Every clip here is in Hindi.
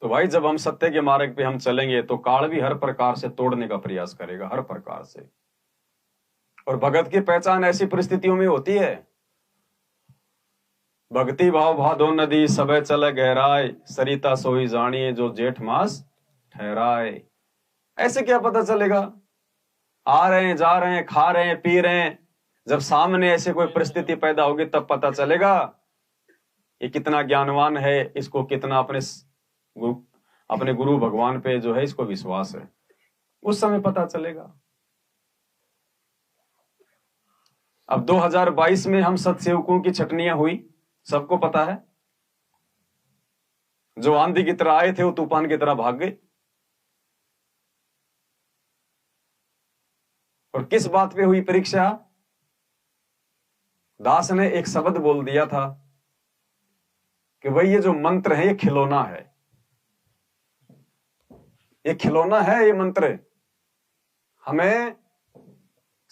तो भाई जब हम सत्य के मार्ग पे हम चलेंगे तो काल भी हर प्रकार से तोड़ने का प्रयास करेगा, हर प्रकार से। और भगत की पहचान ऐसी परिस्थितियों में होती है, भक्ति भाव भादो नदी सबे चले गहराए, सरिता सोई जानिए जो जेठ मास ठहराए। ऐसे क्या पता चलेगा? आ रहे हैं, जा रहे हैं, खा रहे हैं, पी रहे हैं, जब सामने ऐसे कोई परिस्थिति पैदा होगी तब पता चलेगा ये कितना ज्ञानवान है, इसको कितना अपने गुरु भगवान पे जो है इसको विश्वास है, उस समय पता चलेगा। अब 2022 में हम सत्सेवकों की छटनियां हुई, सबको पता है। जो आंधी की तरह आए थे वो तूफान की तरह भाग गए। और किस बात पे हुई परीक्षा? दास ने एक शब्द बोल दिया था कि भाई ये जो मंत्र है ये खिलौना है, ये खिलौना है, ये मंत्र हमें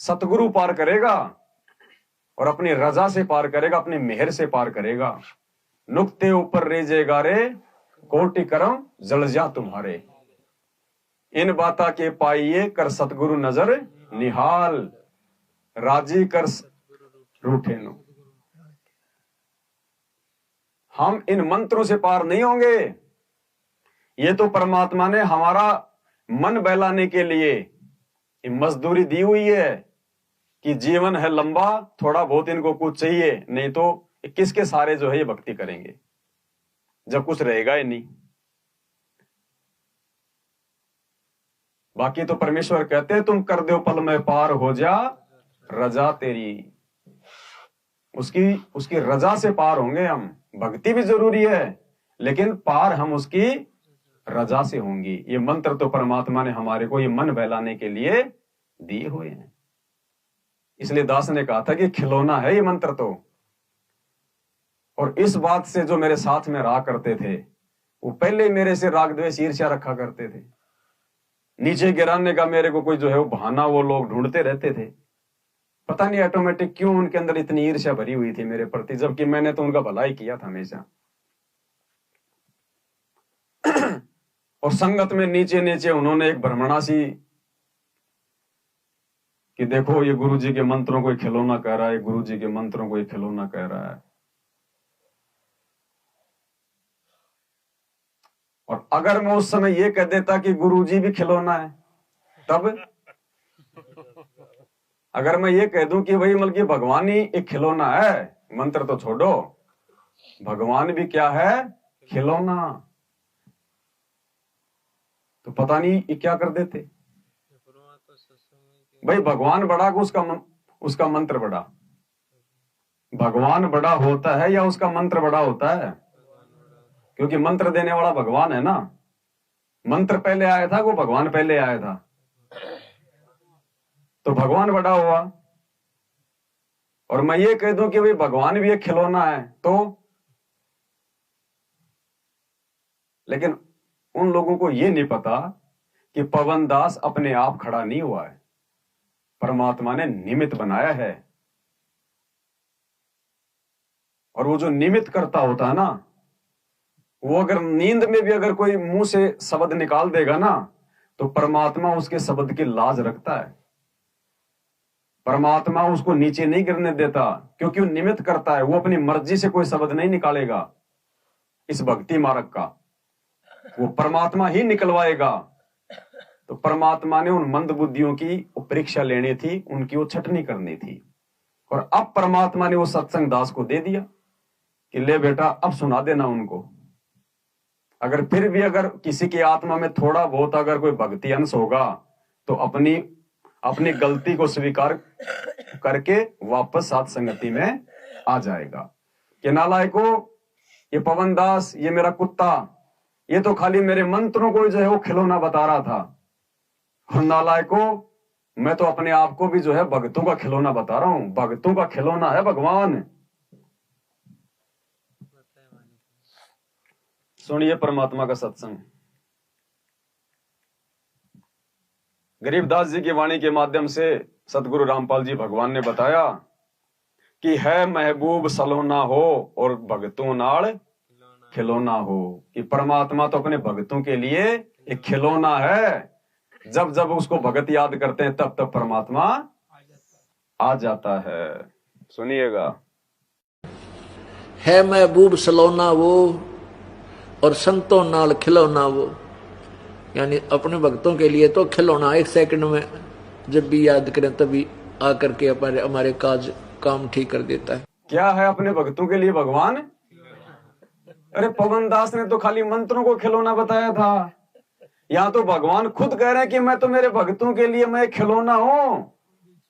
सतगुरु पार करेगा और अपनी रजा से पार करेगा, अपनी मेहर से पार करेगा। नुक्ते ऊपर रेजेगा रे कोटि करम जल जा तुम्हारे, इन बाता के पाइये कर सतगुरु नजर निहाल, राजी कर रूठे नो। हम इन मंत्रों से पार नहीं होंगे। ये तो परमात्मा ने हमारा मन बहलाने के लिए मजदूरी दी हुई है कि जीवन है लंबा, थोड़ा बहुत इनको कुछ चाहिए, नहीं तो किसके सारे जो है ये भक्ति करेंगे जब कुछ रहेगा ही नहीं। बाकी तो परमेश्वर कहते हैं तुम कर दो पल में पार हो जा रजा तेरी, उसकी रजा से पार होंगे हम। भक्ति भी जरूरी है लेकिन पार हम उसकी रजा से होंगी। ये मंत्र तो परमात्मा ने हमारे को ये मन बहलाने के लिए दिए हुए हैं। इसलिए दास ने कहा था कि खिलौना है ये मंत्र तो। और इस बात से जो मेरे साथ में रहा करते थे वो पहले मेरे से राग द्वेष ईर्ष्या रखा करते थे। नीचे गिराने का मेरे को कोई जो है वो बहाना वो लोग ढूंढते रहते थे। पता नहीं ऑटोमेटिक क्यों उनके अंदर इतनी ईर्ष्या भरी हुई थी मेरे प्रति, जबकि मैंने तो उनका भला ही किया था हमेशा। और संगत में नीचे नीचे उन्होंने एक भ्रमणा सी कि देखो ये गुरु जी के मंत्रों को खिलौना कह रहा है, गुरु जी के मंत्रों को खिलौना कह रहा है। और अगर मैं उस समय ये कह देता कि गुरु जी भी खिलौना है, तब अगर मैं ये कह दूं कि भाई मतलब कि भगवान ही एक खिलौना है, मंत्र तो छोड़ो, भगवान भी क्या है? खिलौना, तो पता नहीं ये क्या कर देते। भाई भगवान बड़ा को उसका मंत्र बड़ा? भगवान बड़ा होता है या उसका मंत्र बड़ा होता है? क्योंकि मंत्र देने वाला भगवान है ना। मंत्र पहले आया था, वो भगवान पहले आया था, तो भगवान बड़ा हुआ। और मैं ये कह दूं कि भाई भगवान भी एक खिलौना है तो, लेकिन उन लोगों को ये नहीं पता कि पवन दास अपने आप खड़ा नहीं हुआ है, परमात्मा ने निमित्त बनाया है। और वो जो निमित्त करता होता है ना, वो अगर नींद में भी अगर कोई मुंह से शब्द निकाल देगा ना तो परमात्मा उसके शब्द की लाज रखता है। परमात्मा उसको नीचे नहीं गिरने देता क्योंकि वो निमित्त करता है। वो अपनी मर्जी से कोई शब्द नहीं निकालेगा इस भक्ति मार्ग का, वो परमात्मा ही निकलवाएगा। तो परमात्मा ने उन मंद बुद्धियों की परीक्षा लेनी थी, उनकी वो छटनी करनी थी। और अब परमात्मा ने वो सत्संग दास को दे दिया कि ले बेटा अब सुना देना उनको। अगर फिर भी अगर किसी की आत्मा में थोड़ा बहुत अगर कोई भक्ति अंश होगा तो अपनी गलती को स्वीकार करके वापस साथ संगति में आ जाएगा। कि नालायको, ये पवन दास, ये मेरा कुत्ता, ये तो खाली मेरे मंत्रों को जो है वो खिलौना बता रहा था। और नालायको, मैं तो अपने आप को भी जो है भक्तों का खिलौना बता रहा हूं। भक्तों का खिलौना है भगवान। सुनिए परमात्मा का सत्संग। गरीबदास जी की वाणी के माध्यम से सतगुरु रामपाल जी भगवान ने बताया कि है महबूब सलोना हो और भगतों नाल खिलौना हो, कि परमात्मा तो अपने भक्तों के लिए एक खिलौना है। जब जब उसको भगत याद करते हैं तब तब परमात्मा आ जाता है। सुनिएगा, है महबूब सलोना वो और संतों नाल खिलौना वो, यानी अपने भक्तों के लिए तो खिलौना, एक सेकंड में जब भी याद करें तभी आकर के हमारे काम ठीक कर देता है। क्या है अपने भक्तों के लिए भगवान? अरे पवन दास ने तो खाली मंत्रों को खिलौना बताया था, यहाँ तो भगवान खुद कह रहे हैं कि मैं तो मेरे भक्तों के लिए मैं खिलौना हूं,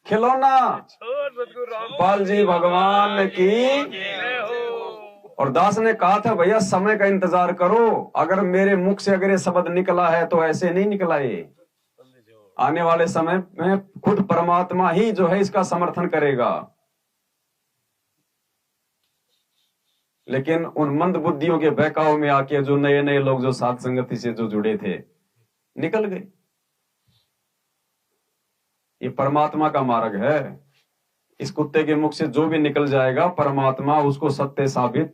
खिलौना। पाल जी भगवान की। और दास ने कहा था भैया समय का इंतजार करो, अगर मेरे मुख से अगर ये शब्द निकला है तो ऐसे नहीं निकला, ये आने वाले समय में खुद परमात्मा ही जो है इसका समर्थन करेगा। लेकिन उन मंद बुद्धियों के बहकाव में आके जो नए नए लोग जो साथ संगति से जो जुड़े थे निकल गए। ये परमात्मा का मार्ग है। इस कुत्ते के मुख से जो भी निकल जाएगा परमात्मा उसको सत्य साबित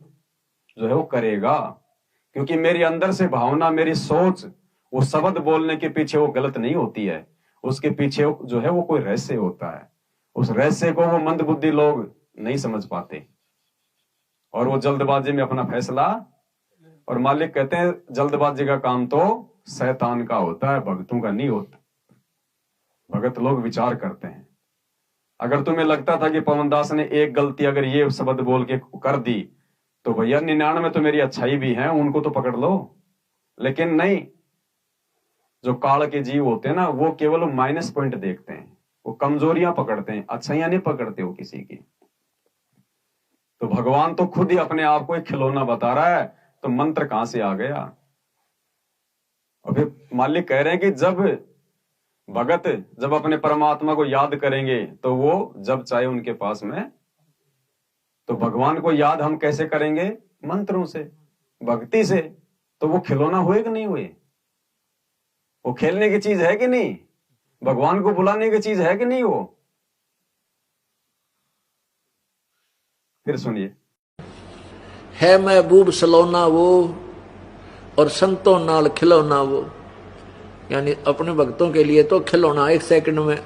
जो है वो करेगा, क्योंकि मेरी अंदर से भावना, मेरी सोच, वो शब्द बोलने के पीछे वो गलत नहीं होती है, उसके पीछे जो है वो कोई रहस्य होता है। उस रहस्य को वो मंद बुद्धि लोग नहीं समझ पाते और वो जल्दबाजी में अपना फैसला, और मालिक कहते हैं जल्दबाजी का काम तो शैतान का होता है, भक्तों का नहीं होता। भगत लोग विचार करते हैं। अगर तुम्हें लगता था कि पवनदास ने एक गलती अगर ये शब्द बोल के कर दी तो भैया 99 तो मेरी अच्छाई भी है, उनको तो पकड़ लो। लेकिन नहीं, जो काल के जीव होते हैं ना वो केवल माइनस पॉइंट देखते हैं, वो कमजोरियां पकड़ते हैं, अच्छाइयां नहीं पकड़ते हो किसी की। तो भगवान तो खुद ही अपने आप को एक खिलौना बता रहा है, तो मंत्र कहां से आ गया? और फिर मालिक कह रहे हैं कि जब भगत जब अपने परमात्मा को याद करेंगे तो वो जब चाहे उनके पास में। तो भगवान को याद हम कैसे करेंगे? मंत्रों से, भक्ति से। तो वो खिलौना हुए कि नहीं हुए? वो खेलने की चीज है कि नहीं? भगवान को बुलाने की चीज है कि नहीं? वो फिर सुनिए, है महबूब सलोना वो और संतों नाल खिलौना वो, यानी अपने भक्तों के लिए तो खिलौना, एक सेकंड में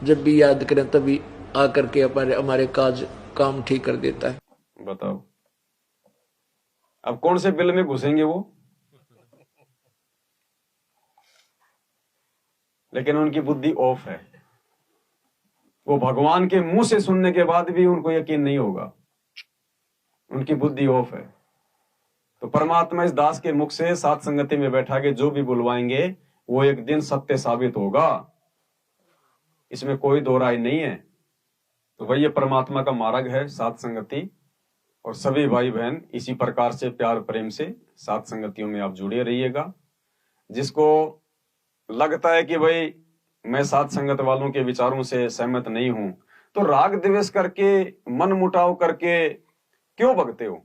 जब भी याद करें तभी आकर के हमारे काम ठीक कर देता है। बताओ अब कौन से बिल में घुसेंगे वो? लेकिन उनकी बुद्धि ऑफ है। वो भगवान के मुंह से सुनने के बाद भी उनको यकीन नहीं होगा, उनकी बुद्धि ऑफ है। तो परमात्मा इस दास के मुख से साथ संगति में बैठा के जो भी बुलवाएंगे वो एक दिन सत्य साबित होगा, इसमें कोई दो राय नहीं है। तो वही ये परमात्मा का मार्ग है, साथ संगति। और सभी भाई बहन इसी प्रकार से प्यार प्रेम से साथ संगतियों में आप जुड़े रहिएगा। जिसको लगता है कि भाई मैं साथ संगत वालों के विचारों से सहमत नहीं हूं, तो राग द्वेष करके, मन मुटाव करके क्यों भगते हो?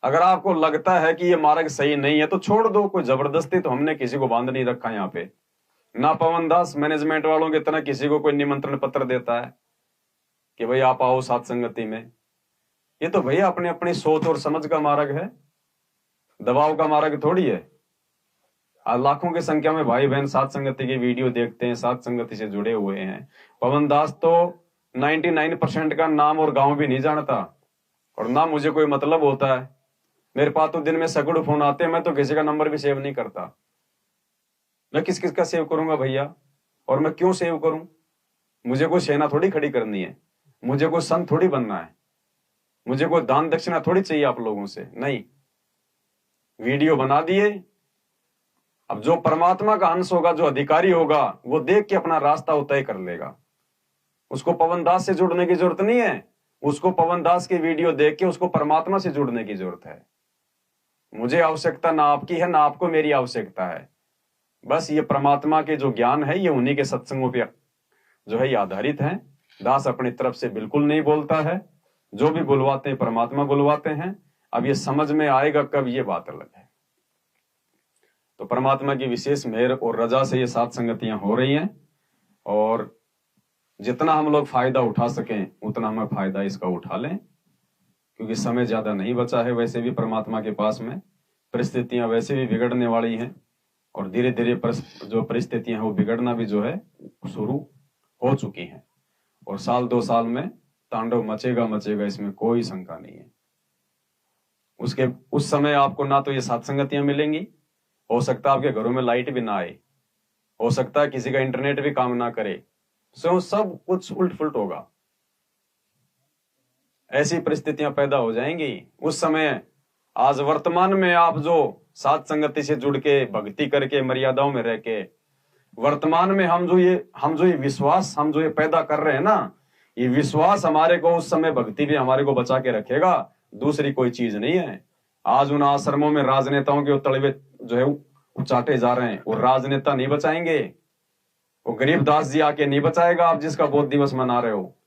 अगर आपको लगता है कि ये मार्ग सही नहीं है तो छोड़ दो। कोई जबरदस्ती तो हमने किसी को बांध नहीं रखा यहाँ पे ना। पवनदास मैनेजमेंट वालों की तरह किसी को कोई निमंत्रण पत्र देता है कि भाई आप आओ साथ संगति में। ये तो भैया अपने अपनी सोच और समझ का मार्ग है, दबाव का मार्ग थोड़ी है। लाखों की संख्या में भाई बहन साथ संगति की वीडियो देखते हैं, साथ संगति से जुड़े हुए हैं। पवनदास तो 99% का नाम और गांव भी नहीं जानता, और ना मुझे कोई मतलब होता है। मेरे पास तो दिन में सैकड़ों फोन आते हैं, मैं तो किसी का नंबर भी सेव नहीं करता। मैं किस किस का सेव करूंगा भैया? और मैं क्यों सेव करूं? मुझे कोई सेना थोड़ी खड़ी करनी है, मुझे कोई संत थोड़ी बनना है, मुझे कोई दान दक्षिणा थोड़ी चाहिए आप लोगों से। नहीं, वीडियो बना दिए। अब जो परमात्मा का अंश होगा, जो अधिकारी होगा, वो देख के अपना रास्ता वो तय कर लेगा। उसको पवनदास से जुड़ने की जरूरत नहीं है, उसको पवनदास की वीडियो देख के उसको परमात्मा से जुड़ने की जरूरत है। मुझे आवश्यकता ना आपकी है, ना आपको मेरी आवश्यकता है। बस ये परमात्मा के जो ज्ञान है ये उन्हीं के सत्संगों पे जो है ये आधारित है। दास अपनी तरफ से बिल्कुल नहीं बोलता है, जो भी बुलवाते हैं परमात्मा बुलवाते हैं। अब ये समझ में आएगा कब, ये बात अलग है। तो परमात्मा की विशेष मेहर और रजा से ये साथ संगतियां हो रही हैं, और जितना हम लोग फायदा उठा सकें उतना हमें फायदा इसका उठा लें, क्योंकि समय ज्यादा नहीं बचा है वैसे भी परमात्मा के पास में, परिस्थितियां वैसे भी बिगड़ने वाली हैं, और धीरे धीरे जो परिस्थितियां हैं वो बिगड़ना भी जो है शुरू हो चुकी हैं, और साल 2 साल में तांडव मचेगा मचेगा, इसमें कोई शंका नहीं है। उस समय आपको ना तो ये सत्संगतियां मिलेंगी, हो सकता है आपके घरों में लाइट भी ना आए, हो सकता है किसी का इंटरनेट भी काम ना करे, सो सब कुछ उल्ट फुल्ट होगा, ऐसी परिस्थितियां पैदा हो जाएंगी उस समय। आज वर्तमान में आप जो साथ संगति से जुड़ के भक्ति करके मर्यादाओं में रह के वर्तमान में हम जो ये विश्वास हम जो ये पैदा कर रहे हैं ना, ये विश्वास हमारे को उस समय भक्ति भी हमारे को बचा के रखेगा, दूसरी कोई चीज नहीं है। आज उन आश्रमों में राजनेताओं के तलवे जो है उचाटे जा रहे हैं, वो राजनेता नहीं बचाएंगे, वो गरीबदास जी आके नहीं बचाएगा आप जिसका बोध दिवस मना रहे हो,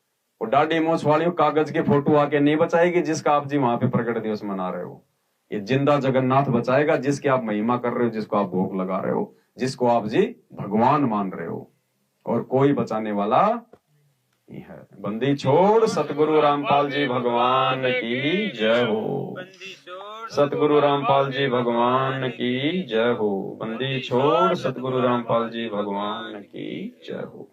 वो दाढ़ी मूछ वाली कागज के फोटो आके नहीं बचाएगी जिसका आप जी वहां पे प्रकट दिवस मना रहे हो। ये जिंदा जगन्नाथ बचाएगा जिसकी आप महिमा कर रहे हो, जिसको आप भोग लगा रहे हो, जिसको आप जी भगवान मान रहे हो, और कोई बचाने वाला नहीं है। बंदी छोड़ सतगुरु रामपाल जी भगवान की जय हो। सतगुरु रामपाल जी भगवान की जय हो। बंदी छोड़ सतगुरु रामपाल जी भगवान की जय हो।